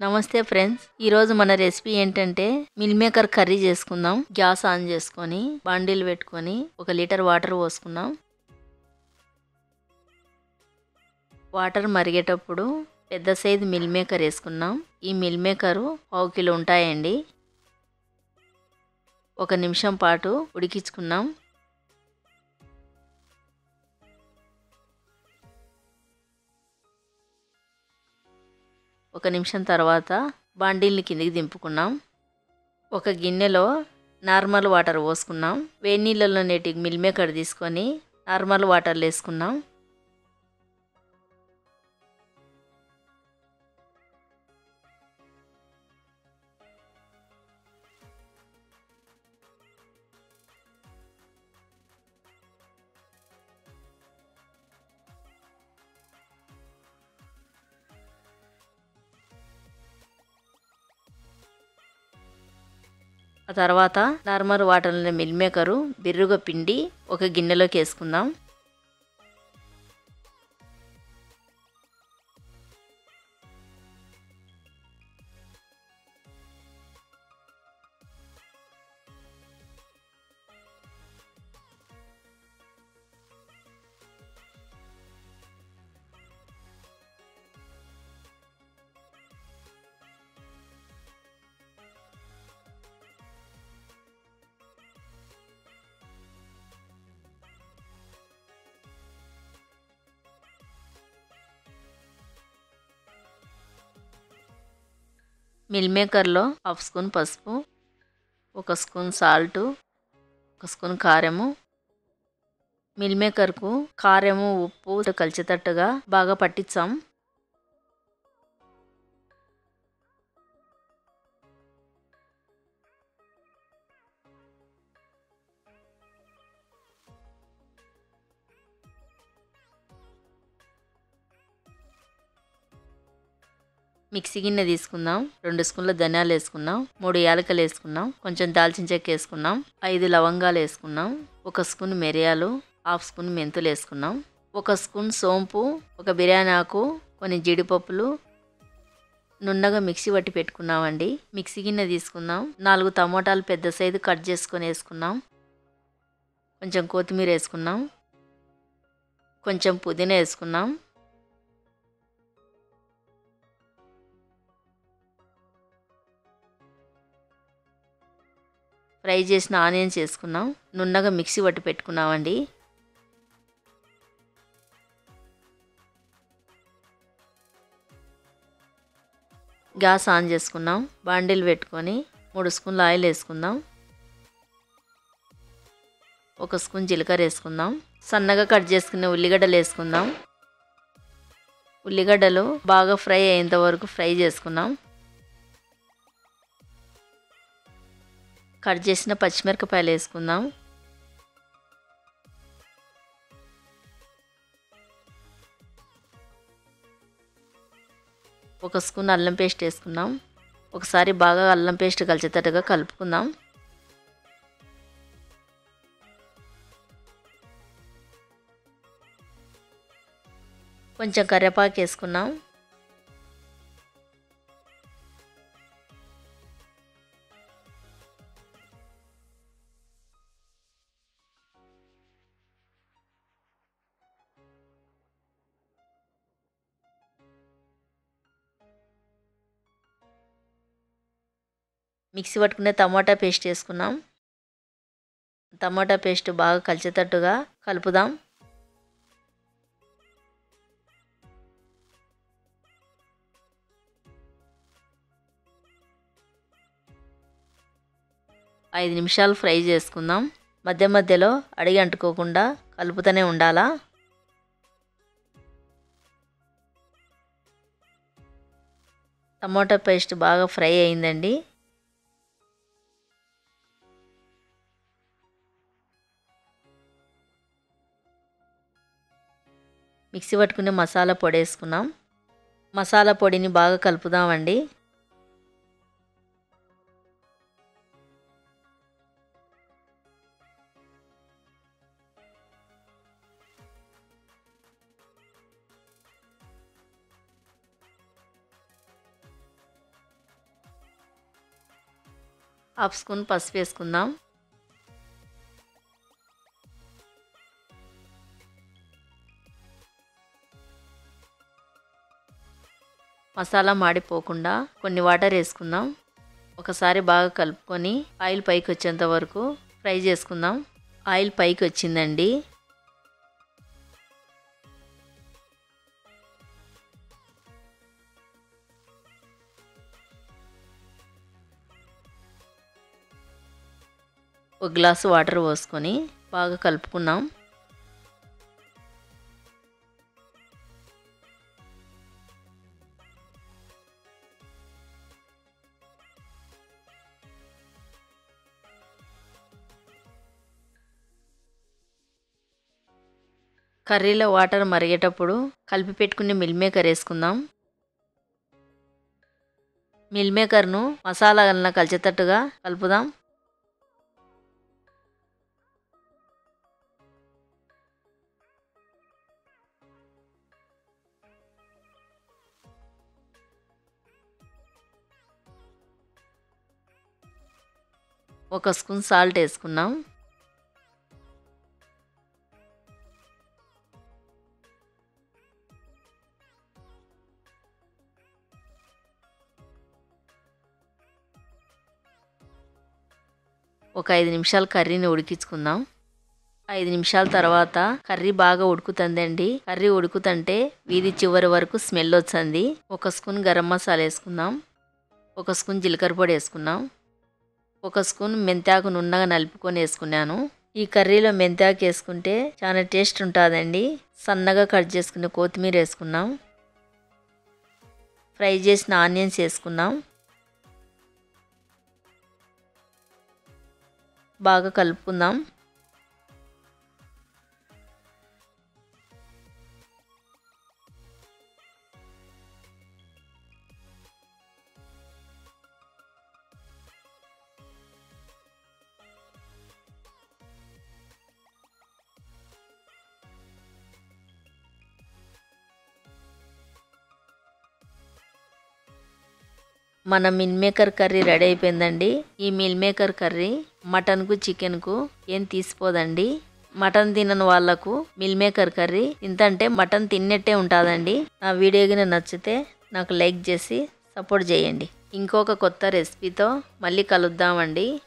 నమస్తే ఫ్రెండ్స్, ఈరోజు మన రెసిపీ ఏంటంటే మిల్ మేకర్ కర్రీ చేసుకుందాం. గ్యాస్ ఆన్ చేసుకొని బాండిల్ పెట్టుకొని 1 లీటర్ వాటర్ పోసుకుందాం. వాటర్ మరిగేటప్పుడు పెద్ద సైజు మిల్ మేకర్ వేసుకున్నాం. ఈ మిల్ మేకరు 1/2 కిలో ఉంటాయండి. 1 నిమిషం పాటు ఉడికించుకున్నాం. ఒక నిమిషం తర్వాత బాండిల్ని కిందికి దింపుకున్నాం. ఒక గిన్నెలో నార్మల్ వాటర్ పోసుకున్నాం. వేడి నీళ్ళలో నేటి మిల్ మేకర్ తీసుకొని నార్మల్ వాటర్లో వేసుకున్నాం. ఆ తర్వాత నార్మల్ వాటర్లో మిల్ మేకరు బిర్రుగా పిండి ఒక గిన్నెలోకి వేసుకుందాం. మిల్ మేకర్లో 1/2 స్పూన్ పసుపు, 1 స్పూన్ సాల్టు, 1 స్పూన్ కారము. మిల్ మేకర్కు కారము ఉప్పు కలిసేటట్టుగా బాగా పట్టించాం. మిక్సీ గిన్నె తీసుకుందాం. 2 స్పూన్ల ధనియాలు వేసుకున్నాం, 3 యాలకులు వేసుకున్నాం, కొంచెం దాల్చిన చెక్క వేసుకున్నాం, 5 లవంగాలు వేసుకున్నాం, 1 స్పూన్ మిరియాలు, 1/2 స్పూన్ మెంతులు వేసుకున్నాం, 1 స్పూన్ సోంపు, 1 బిర్యానీ ఆకు, కొన్ని జీడిపప్పులు నున్నగా మిక్సీ పట్టి పెట్టుకున్నామండి. మిక్సీ గిన్నె తీసుకుందాం. 4 టమోటాలు పెద్ద సైజు కట్ చేసుకొని వేసుకున్నాం. కొంచెం కొత్తిమీర వేసుకున్నాం, కొంచెం పుదీనా వేసుకున్నాం, ఫ్రై చేసిన ఆనియన్స్ వేసుకున్నాం. నున్నగా మిక్సీ పట్టి పెట్టుకున్నామండి. గ్యాస్ ఆన్ చేసుకున్నాం. బాండిల్ పెట్టుకొని 3 స్పూన్ల ఆయిల్ వేసుకుందాం. 1 స్పూన్ జీలకర్ర వేసుకుందాం. సన్నగా కట్ చేసుకున్న ఉల్లిగడ్డలు వేసుకుందాం. ఉల్లిగడ్డలు బాగా ఫ్రై అయ్యేంత వరకు ఫ్రై చేసుకున్నాం. కట్ చేసిన పచ్చిమిరపకాయలు వేసుకుందాం. ఒక స్పూన్ అల్లం పేస్ట్ వేసుకుందాం. ఒకసారి బాగా అల్లం పేస్ట్ కలిసేటట్టుగా కలుపుకుందాం. కొంచెం కరివేపాకు వేసుకున్నాం. మిక్సీ పట్టుకునే టమాటా పేస్ట్ వేసుకున్నాం. టమాటా పేస్ట్ బాగా కలిసేటట్టుగా కలుపుదాం. ఐదు నిమిషాలు ఫ్రై చేసుకుందాం. మధ్య మధ్యలో అడిగి అంటుకోకుండా కలుపుతూనే ఉండాలా. టమాటా పేస్ట్ బాగా ఫ్రై అయిందండి. మిక్సీ పట్టుకునే మసాలా పొడి వేసుకున్నాం. మసాలా పొడిని బాగా కలుపుదామండి. హాఫ్ స్పూన్ పసుపు వేసుకుందాం. మసాలా మాడిపోకుండా కొన్ని వాటర్ వేసుకుందాం. ఒకసారి బాగా కలుపుకొని ఆయిల్ పైకి వచ్చేంత వరకు ఫ్రై చేసుకుందాం. ఆయిల్ పైకి వచ్చిందండి. ఒక గ్లాసు వాటర్ పోసుకొని బాగా కలుపుకున్నాం. కర్రీలో వాటర్ మరిగేటప్పుడు కలిపి పెట్టుకునే మిల్ మేకర్ వేసుకుందాం. మిల్ మేకర్ను మసాలా కలిసేటట్టుగా కలుపుదాం. ఒక స్పూన్ సాల్ట్ వేసుకున్నాం. ఒక 5 నిమిషాలు కర్రీని ఉడికించుకుందాం. 5 నిమిషాల తర్వాత కర్రీ బాగా ఉడుకుతుందండి. కర్రీ ఉడుకుతుంటే వీధి చివరి వరకు స్మెల్ వచ్చింది. ఒక స్పూన్ గరం మసాలా వేసుకుందాం. ఒక స్పూన్ జీలకర్ర పొడి వేసుకున్నాం. ఒక స్పూన్ మెంతాకు నున్నగా నలుపుకొని వేసుకున్నాను. ఈ కర్రీలో మెంతాకు వేసుకుంటే చాలా టేస్ట్ ఉంటుందండి. సన్నగా కట్ చేసుకునే కొత్తిమీర వేసుకున్నాం. ఫ్రై చేసిన ఆనియన్స్ వేసుకున్నాం. బాగా కలుపుకుందాం. మన మిల్ మేకర్ కర్రీ రెడీ అయిపోయిందండి. ఈ మిల్ మేకర్ కర్రీ మటన్కు చికెన్కు ఏం తీసిపోదండి. మటన్ తినని వాళ్ళకు మిల్ మేకర్ కర్రీ తింటే మటన్ తిన్నట్టే ఉంటుందండి. నా వీడియో గిన నచ్చితే నాకు లైక్ చేసి సపోర్ట్ చేయండి. ఇంకొక కొత్త రెసిపీతో మళ్ళీ కలుద్దామండి.